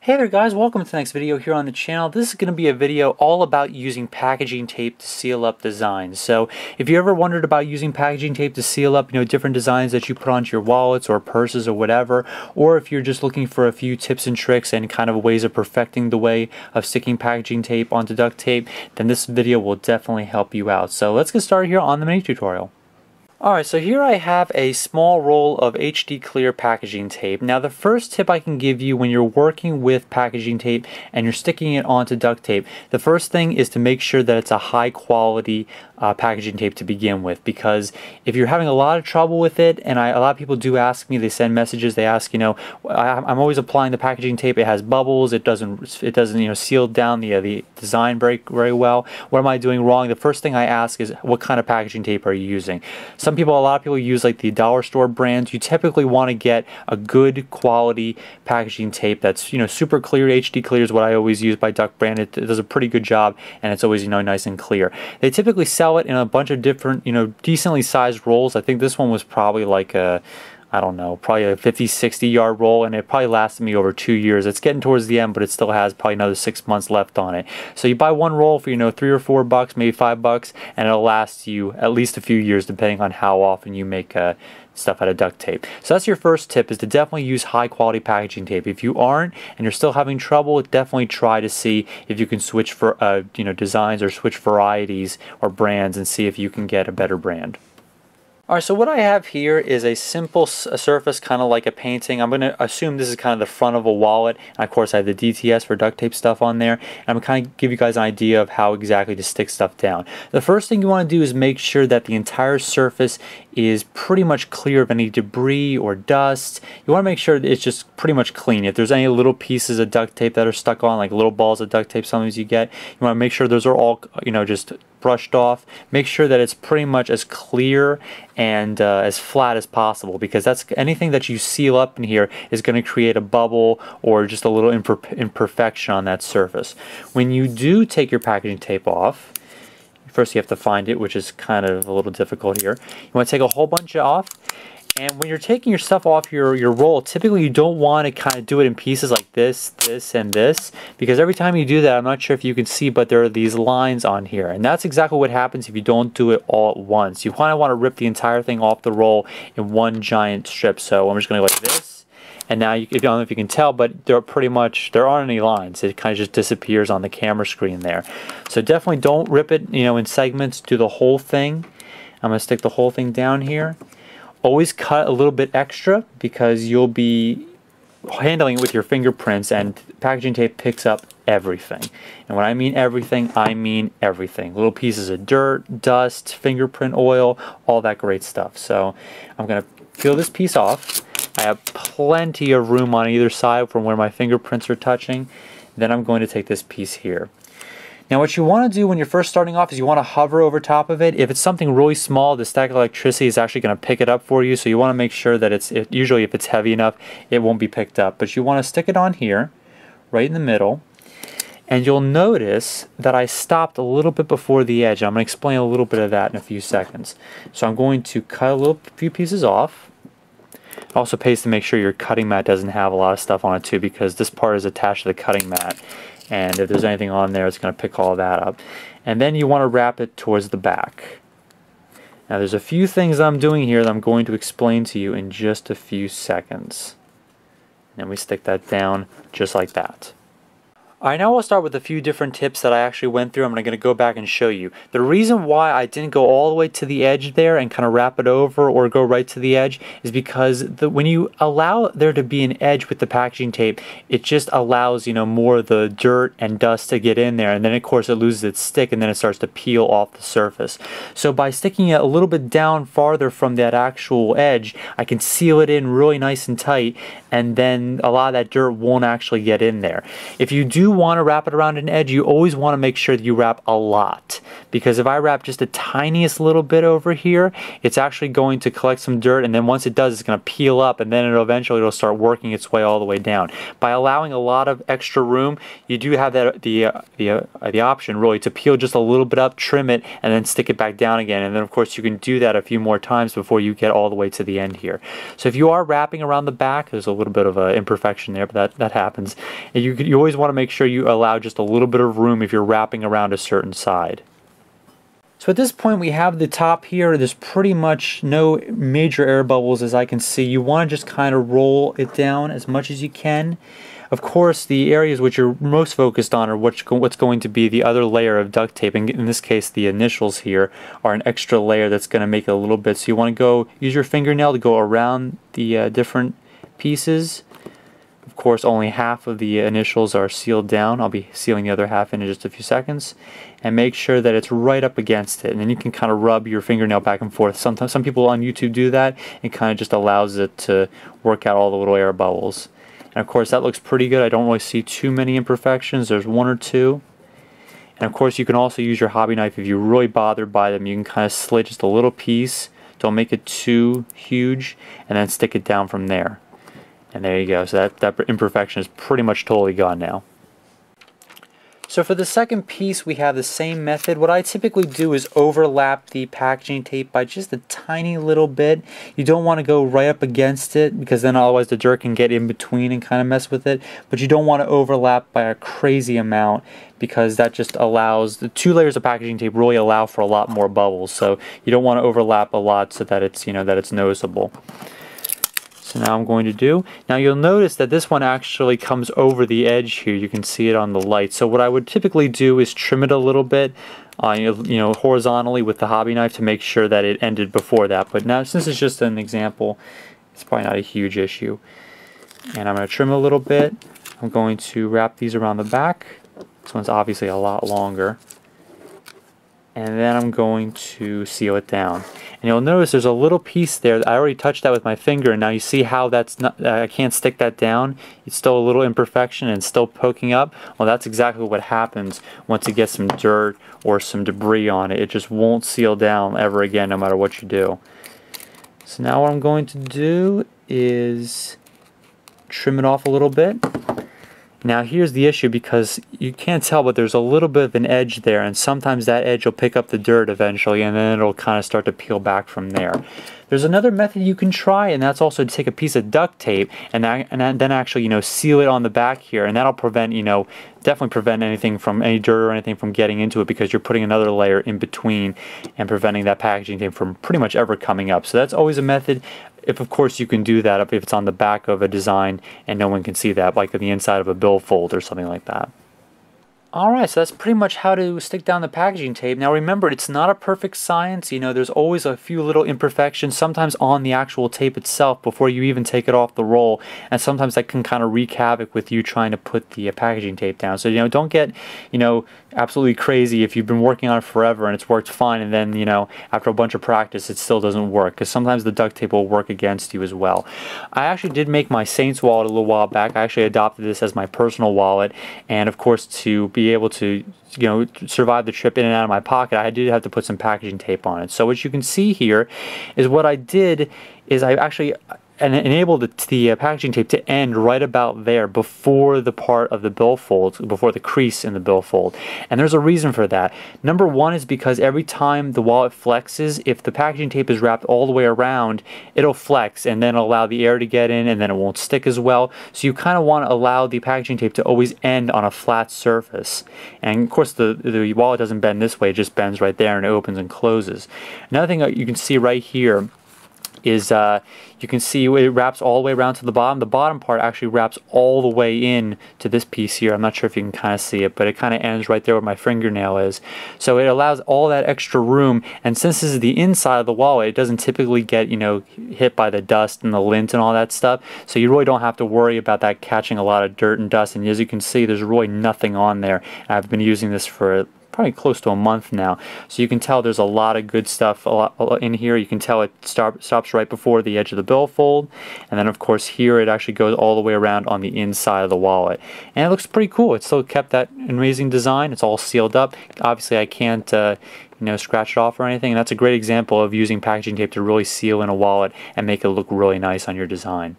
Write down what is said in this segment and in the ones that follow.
Hey there guys, welcome to the next video here on the channel. This is going to be a video all about using packaging tape to seal up designs. So if you ever wondered about using packaging tape to seal up, different designs that you put onto your wallets or purses or whatever, or if you're just looking for a few tips and tricks and kind of ways of perfecting the way of sticking packaging tape onto duct tape, then this video will definitely help you out. So let's get started here on the mini tutorial. Alright, so here I have a small roll of HD clear packaging tape. Now the first tip I can give you when you're working with packaging tape and you're sticking it onto duct tape, the first thing is to make sure that it's a high quality packaging tape to begin with, because if you're having a lot of trouble with it, and a lot of people do ask me, they send messages, they ask, I'm always applying the packaging tape, it has bubbles, it doesn't seal down the design very well. What am I doing wrong? The first thing I ask is, what kind of packaging tape are you using? A lot of people use like the dollar store brands. You typically want to get a good quality packaging tape that's super clear. HD clear is what I always use by Duct brand. It does a pretty good job, and it's always nice and clear. They typically sell it in a bunch of different decently sized rolls. I think this one was probably like a, I don't know, probably a 50-60 yard roll, and it probably lasted me over 2 years. It's getting towards the end, but it still has probably another 6 months left on it. So you buy one roll for $3 or $4, maybe $5, and it'll last you at least a few years depending on how often you make stuff out of duct tape. So that's your first tip, is to definitely use high quality packaging tape. If you aren't and you're still having trouble, definitely try to see if you can switch for designs or switch varieties or brands and see if you can get a better brand. Alright, so what I have here is a simple surface, kind of like a painting. I'm going to assume this is kind of the front of a wallet. And of course I have the DTS for duct tape stuff on there. And I'm going to kind of give you guys an idea of how exactly to stick stuff down. The first thing you want to do is make sure that the entire surface is pretty much clear of any debris or dust. You want to make sure that it's just pretty much clean. If there's any little pieces of duct tape that are stuck on, like little balls of duct tape sometimes you get, you want to make sure those are all just brushed off. Make sure that it's pretty much as clear and as flat as possible, because that's anything that you seal up in here is going to create a bubble or just a little imperfection on that surface. When you do take your packaging tape off, first you have to find it, which is kind of a little difficult here. You want to take a whole bunch off. And when you're taking your stuff off your roll, typically you don't want to kind of do it in pieces like this, this, and this, because every time you do that, I'm not sure if you can see, but there are these lines on here. And that's exactly what happens if you don't do it all at once. You kind of want to rip the entire thing off the roll in one giant strip. So I'm just going to go like this. And now, I don't know if you can tell, but there aren't any lines. It kind of just disappears on the camera screen there. So definitely don't rip it, in segments. Do the whole thing. I'm going to stick the whole thing down here. Always cut a little bit extra, because you'll be handling it with your fingerprints, and packaging tape picks up everything. And when I mean everything, I mean everything. Little pieces of dirt, dust, fingerprint oil, all that great stuff. So I'm going to peel this piece off. I have plenty of room on either side from where my fingerprints are touching. Then I'm going to take this piece here. Now what you want to do when you're first starting off is you want to hover over top of it. If it's something really small, the static electricity is actually going to pick it up for you, so you want to make sure that usually if it's heavy enough, it won't be picked up. But you want to stick it on here, right in the middle, and you'll notice that I stopped a little bit before the edge. I'm going to explain a little bit of that in a few seconds. So I'm going to cut a few pieces off. It also pays to make sure your cutting mat doesn't have a lot of stuff on it too, because this part is attached to the cutting mat. And if there's anything on there, it's going to pick all that up. And then you want to wrap it towards the back. Now there's a few things I'm doing here that I'm going to explain to you in just a few seconds. And we stick that down just like that. Alright, now we'll start with a few different tips that I actually went through. I'm going to go back and show you. The reason why I didn't go all the way to the edge there and kind of wrap it over or go right to the edge is because when you allow there to be an edge with the packaging tape, it just allows more of the dirt and dust to get in there, and then of course it loses its stick and then it starts to peel off the surface. So by sticking it a little bit down farther from that actual edge, I can seal it in really nice and tight, and then a lot of that dirt won't actually get in there. If you do do want to wrap it around an edge, you always want to make sure that you wrap a lot, because if I wrap just the tiniest little bit over here, it's actually going to collect some dirt, and then once it does, it's going to peel up, and then it'll start working its way all the way down. By allowing a lot of extra room, you do have the option really to peel just a little bit up, trim it, and then stick it back down again. And then of course you can do that a few more times before you get all the way to the end here. So if you are wrapping around the back, there's a little bit of an imperfection there, but that happens. And you always want to make sure you allow just a little bit of room if you're wrapping around a certain side. So at this point we have the top here. There's pretty much no major air bubbles as I can see. You want to just kind of roll it down as much as you can. Of course, the areas which you're most focused on are what's going to be the other layer of duct tape. And in this case, the initials here are an extra layer that's going to make it a little bit. So you want to use your fingernail to go around the different pieces. Of course, only half of the initials are sealed down. I'll be sealing the other half in just a few seconds. And make sure that it's right up against it. And then you can kind of rub your fingernail back and forth. Sometimes some people on YouTube do that. It kind of just allows it to work out all the little air bubbles. And of course, that looks pretty good. I don't really see too many imperfections. There's one or two. And of course, you can also use your hobby knife if you're really bothered by them. You can kind of slit just a little piece. Don't make it too huge. And then stick it down from there. And there you go. So that imperfection is pretty much totally gone now. So for the second piece, we have the same method. What I typically do is overlap the packaging tape by just a tiny little bit. You don't want to go right up against it, because then otherwise the dirt can get in between and kind of mess with it. But you don't want to overlap by a crazy amount, because that just allows, the 2 layers of packaging tape really allow for a lot more bubbles. So you don't want to overlap a lot so that it's, that it's noticeable. So now I'm going to do, now you'll notice that this one actually comes over the edge here. You can see it on the light. So what I would typically do is trim it a little bit, horizontally with the hobby knife to make sure that it ended before that. But now, since it's just an example, it's probably not a huge issue. And I'm going to trim a little bit. I'm going to wrap these around the back. This one's obviously a lot longer. And then I'm going to seal it down. And you'll notice there's a little piece there. I already touched that with my finger, and now you see how that's not, I can't stick that down. It's still a little imperfection and still poking up. Well, that's exactly what happens once you get some dirt or some debris on it. It just won't seal down ever again, no matter what you do. So now what I'm going to do is trim it off a little bit. Now here's the issue, because you can't tell, but there's a little bit of an edge there, and sometimes that edge will pick up the dirt eventually, and then it'll kind of start to peel back from there. There's another method you can try, and that's also to take a piece of duct tape and then actually seal it on the back here, and that'll prevent definitely prevent anything from any dirt or anything from getting into it, because you're putting another layer in between and preventing that packaging tape from pretty much ever coming up. So that's always a method. If of course you can do that if it's on the back of a design and no one can see that, like on the inside of a billfold or something like that. Alright, so that's pretty much how to stick down the packaging tape. Now remember, it's not a perfect science. There's always a few little imperfections, sometimes on the actual tape itself before you even take it off the roll, and sometimes that can kind of wreak havoc with you trying to put the packaging tape down. So don't get absolutely crazy if you've been working on it forever and it's worked fine, and then after a bunch of practice it still doesn't work, because sometimes the duct tape will work against you as well. I actually did make my Saints wallet a little while back. I actually adopted this as my personal wallet, and of course to be able to survive the trip in and out of my pocket, I did have to put some packaging tape on it. So what you can see here is what I did is I actually enabled the packaging tape to end right about there, before the part of the billfold, before the crease in the billfold. And there's a reason for that. Number one is because every time the wallet flexes, if the packaging tape is wrapped all the way around, it'll flex and then allow the air to get in, and then it won't stick as well. So you kind of want to allow the packaging tape to always end on a flat surface. And of course the wallet doesn't bend this way, it just bends right there and it opens and closes. Another thing that you can see right here is you can see it wraps all the way around to the bottom. The bottom part actually wraps all the way in to this piece here. I'm not sure if you can kind of see it, but it kind of ends right there where my fingernail is. So it allows all that extra room, and since this is the inside of the wallet, it doesn't typically get hit by the dust and the lint and all that stuff. So you really don't have to worry about that catching a lot of dirt and dust. And as you can see, there's really nothing on there. I've been using this for probably close to a month now. So you can tell there's a lot of good stuff in here. You can tell it stops right before the edge of the billfold, and then of course here it actually goes all the way around on the inside of the wallet, and it looks pretty cool. It still kept that amazing design. It's all sealed up. Obviously I can't scratch it off or anything, and that's a great example of using packaging tape to really seal in a wallet and make it look really nice on your design.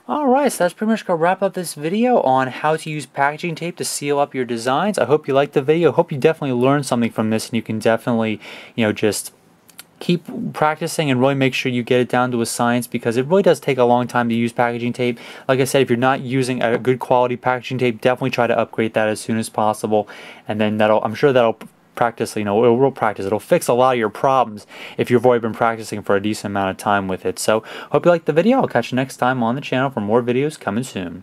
Alright, so that's pretty much going to wrap up this video on how to use packaging tape to seal up your designs. I hope you liked the video. I hope you definitely learned something from this, and you can definitely, just keep practicing and really make sure you get it down to a science, because it really does take a long time to use packaging tape. Like I said, if you're not using a good quality packaging tape, definitely try to upgrade that as soon as possible, and then I'm sure that'll practice, it'll fix a lot of your problems if you've already been practicing for a decent amount of time with it. So hope you liked the video. I'll catch you next time on the channel for more videos coming soon.